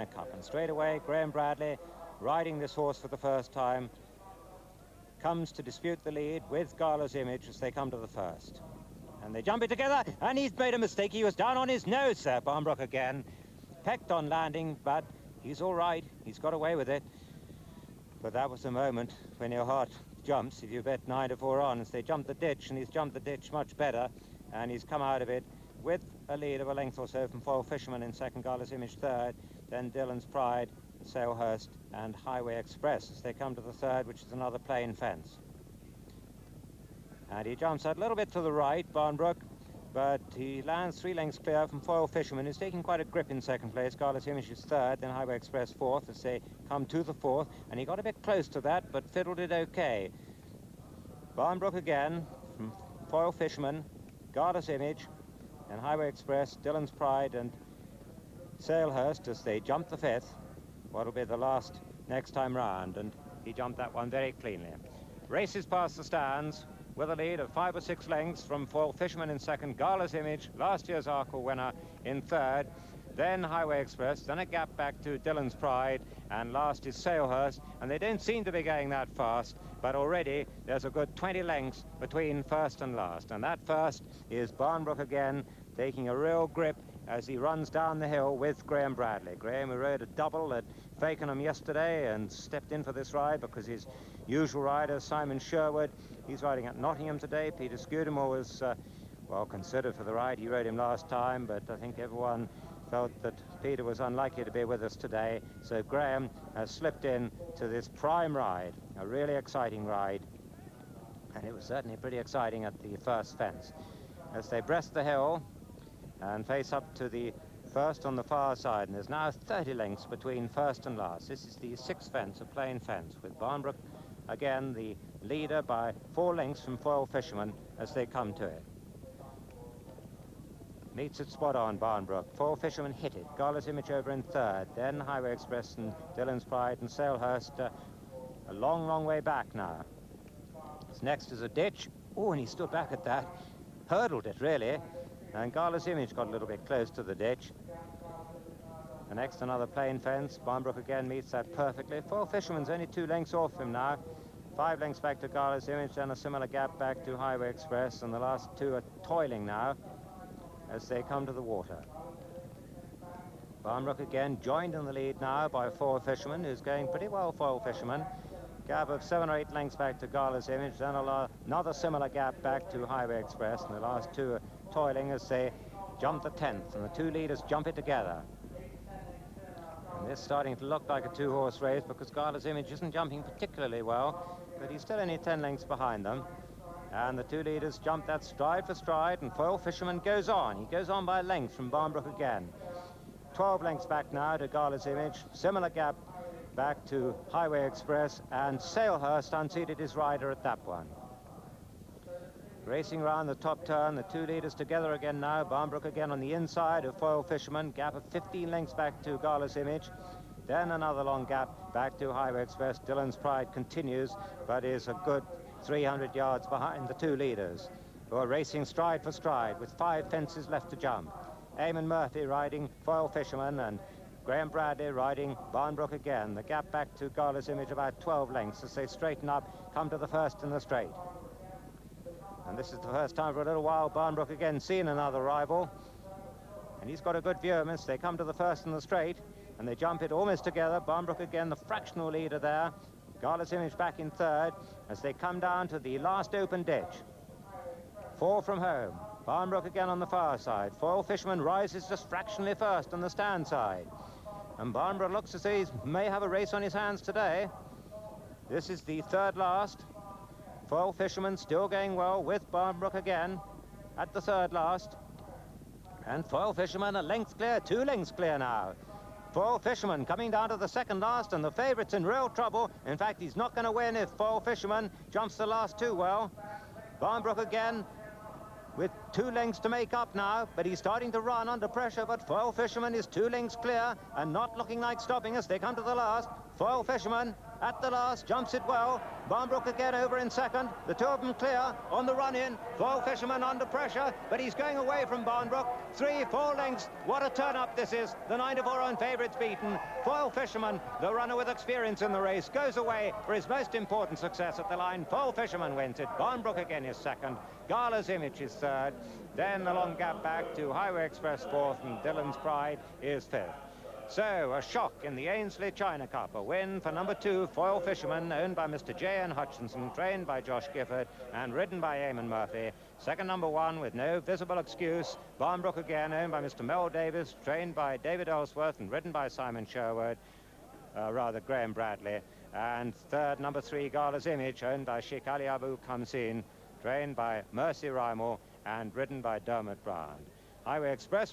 China Cup. And straight away, Graham Bradley, riding this horse for the first time, comes to dispute the lead with Gala's Image as they come to the first. And they jump it together, and he's made a mistake. He was down on his nose, Sir Barnbrook again. Pecked on landing, but he's all right. He's got away with it. But that was the moment when your heart jumps if you bet 9 to 4 on, as they jump the ditch, and he's jumped the ditch much better, and he's come out of it with a lead of a length or so from Foyle Fisherman in second, Gala's Image third, then Dillon's Pride, Salehurst and Highway Express as they come to the third, which is another plain fence. And he jumps out a little bit to the right, Barnbrook, but he lands 3 lengths clear from Foyle Fisherman, who's taking quite a grip in second place. Gala's Image is third, then Highway Express fourth as they come to the fourth, and he got a bit close to that, but fiddled it okay. Barnbrook again from Foyle Fisherman, Gala's Image, and Highway Express, Dillon's Pride and Salehurst as they jump the fifth. What'll be the last next time round, and he jumped that one very cleanly. Races past the stands with a lead of 5 or 6 lengths from Foyle Fisherman in second, Gala's Image, last year's Arkle winner, in third, then Highway Express, then a gap back to Dillon's Pride, and last is Salehurst, and they don't seem to be going that fast, but already there's a good 20 lengths between first and last, and that first is Barnbrook again, taking a real grip as he runs down the hill with Graham Bradley. Graham, who rode a double at Fakenham yesterday and stepped in for this ride because his usual rider, Simon Sherwood, he's riding at Nottingham today. Peter Scudamore was, well, considered for the ride. He rode him last time, but I think everyone felt that Peter was unlikely to be with us today. So Graham has slipped in to this prime ride, a really exciting ride. And it was certainly pretty exciting at the first fence. As they breast the hill and face up to the first on the far side, and there's now 30 lengths between first and last. This is the sixth fence, a plain fence, with Barnbrook again the leader by 4 lengths from Foyle Fisherman as they come to it. Meets it spot on, Barnbrook. Foyle Fisherman hit it. Gala's Image over in third, then Highway Express and Dillon's Pride and Salehurst a long, long way back now. Next is a ditch. Oh, and he stood back at that. Hurdled it, really. And Gala's Image got a little bit close to the ditch. The next, another plain fence. Barnbrook again meets that perfectly. Foyle Fisherman's only 2 lengths off him now. 5 lengths back to Gala's Image, then a similar gap back to Highway Express, and the last 2 are toiling now as they come to the water. Barnbrook again joined in the lead now by Foyle Fisherman, who's going pretty well, Foyle Fisherman. Gap of 7 or 8 lengths back to Gala's Image, then another similar gap back to Highway Express, and the last 2 are toiling as they jump the 10th, and the 2 leaders jump it together. And this is starting to look like a 2-horse race because Gala's Image isn't jumping particularly well, but he's still only 10 lengths behind them. And the 2 leaders jump that stride for stride, and Foyle Fisherman goes on. He goes on by a length from Barnbrook again. 12 lengths back now to Gala's Image, similar gap back to Highway Express, and Salehurst unseated his rider at that one. Racing round the top turn, the 2 leaders together again now. Barnbrook again on the inside of Foyle Fisherman, gap of 15 lengths back to Gala's Image. Then another long gap back to Highway Express. Dillon's Pride continues, but is a good 300 yards behind the 2 leaders, who are racing stride for stride with 5 fences left to jump. Eamon Murphy riding Foyle Fisherman and Graham Bradley riding Barnbrook again. The gap back to Gala's Image about 12 lengths as they straighten up, come to the first in the straight. And this is the first time for a little while Barnbrook again seen another rival. And he's got a good view of them as they come to the first in the straight, and they jump it almost together. Barnbrook again the fractional leader there. Gala's Image back in third as they come down to the last open ditch. 4 from home. Barnbrook again on the far side. Foyle Fisherman rises just fractionally first on the stand side. And Barnbrook looks as though he may have a race on his hands today. This is the third last. Foyle Fisherman still going well with Barnbrook again at the third last. And Foyle Fisherman a length clear, 2 lengths clear now. Foyle Fisherman coming down to the second last, and the favourite's in real trouble. In fact, he's not going to win if Foyle Fisherman jumps the last 2 well. Barnbrook again with 2 lengths to make up now, but he's starting to run under pressure, but Foyle Fisherman is 2 lengths clear and not looking like stopping as they come to the last. Foyle Fisherman at the last jumps it well. Barnbrook again over in second. The 2 of them clear on the run-in. Foyle Fisherman under pressure, but he's going away from Barnbrook. 3, 4 lengths. What a turn-up this is. The 9-4 own favourites beaten. Foyle Fisherman, the runner with experience in the race, goes away for his most important success at the line. Foyle Fisherman wins it. Barnbrook again is second. Gala's Image is third. Then the long gap back to Highway Express fourth, and Dillon's Pride is fifth. So, a shock in the Aynsley China Cup. A win for number 2, Foyle Fisherman, owned by Mr. J.N. Hutchinson, trained by Josh Gifford, and ridden by Eamon Murphy. Second, number 1, with no visible excuse, Barnbrook again, owned by Mr. Mel Davis, trained by David Ellsworth, and ridden by Simon Sherwood, Graham Bradley. And third, number 3, Gala's Image, owned by Sheikh Ali Abu Khamsin, trained by Mercy Rymel, and ridden by Dermot Brown. Highway Express